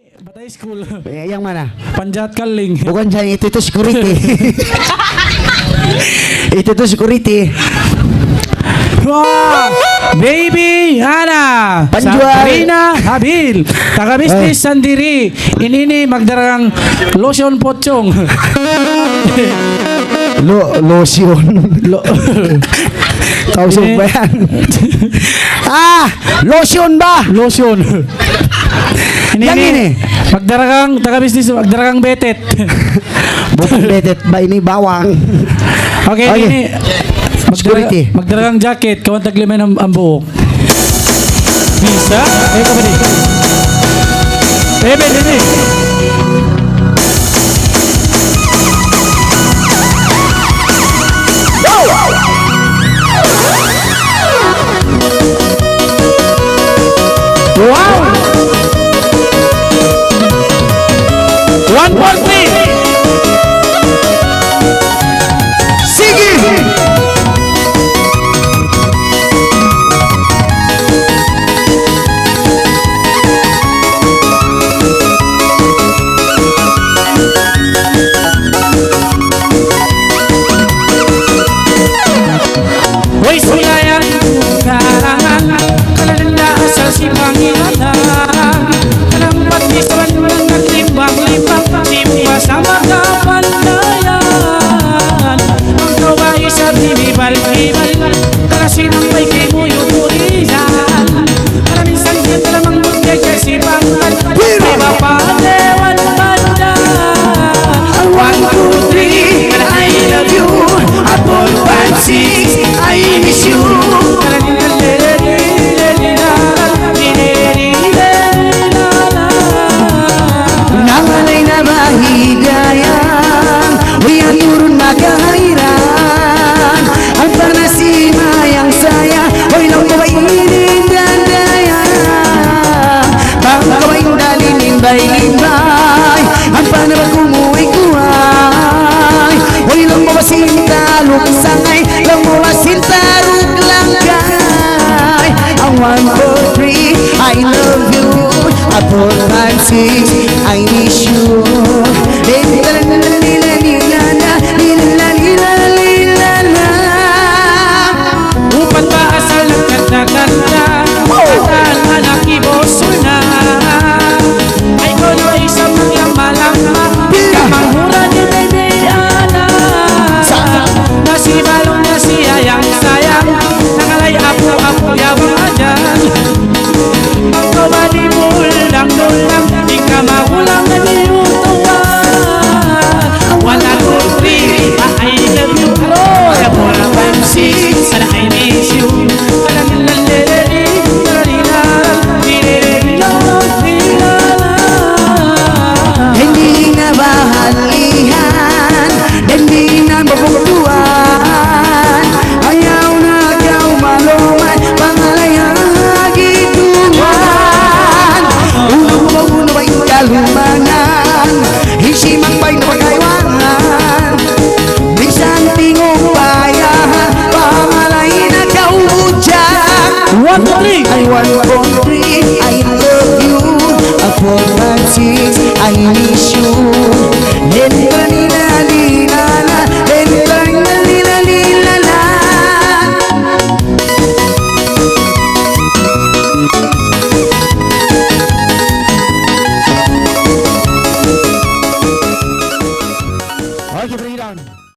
Batay School. Yang mana? Panjat Kaling. Bukan saya, itu security. Itu tuh security. Wah, Baby Hana Penjual. Sabrina Habil taga bisnis sendiri ini magdarang lotion pocong. Lotion. Tahu Ini- siapa yan? Lotion ba? Lotion. Yang ini? Magdarang taga bisnis magdarang betet. Bukan betet ba ini bawang? Okay, Okay. ini Security. magdarang jacket kawan taglimen ang buhok. Bisa? Ka ba di? Bebe, dini. Wow! 143! Sige! Hoy sulayan karangan kalanda asal si Panginoon kalambat di saban ng limbang-limbang simpa sa mga pandayan ang kawai sa bibal-bibal kalasinang may kimuyupurisan kalamisan yan talamang bunday kasi bangkal may mapadewan banda 1, 2, 3 and I love you at 4, 5, 6 I miss you. Nangalay na bahigayang Uyan turun magahairan Ang panasimayang saya Hoy lang kawainin dandaya Pagkawain dalimbay-limbay Ang panabag kumuhay-kuhay Hoy lang mawasinta luksangay Lang mawasinta ruklangkay Ang 1, 4, 3 I love you At 4, 5, 6 I miss you Upat ba asal ng kanta-kanta Asal anak iboso na Ay kono ay isang mga malama Kamangura ni Baby Ana Nasibalong na siyayang-sayang Nangalay apo-apo yabang adyan Ang kawali mo ulang-ulang Di ka magulang na niyutuan 1, 2, 3 I love you Kaya 4, 5, 6 Sana I miss you Hindi na bahalihan Hindi na babuktuan Ayaw na ikaw maluman Pangalayang gituan Uno ay kalumanan Hisimang pa'y napagaywangan Bisan tingong bayahan Pangalay na kaudyan 1, 3 I want 1, 3 I love you A 4, 5, 6 I miss you Okay, bring it on.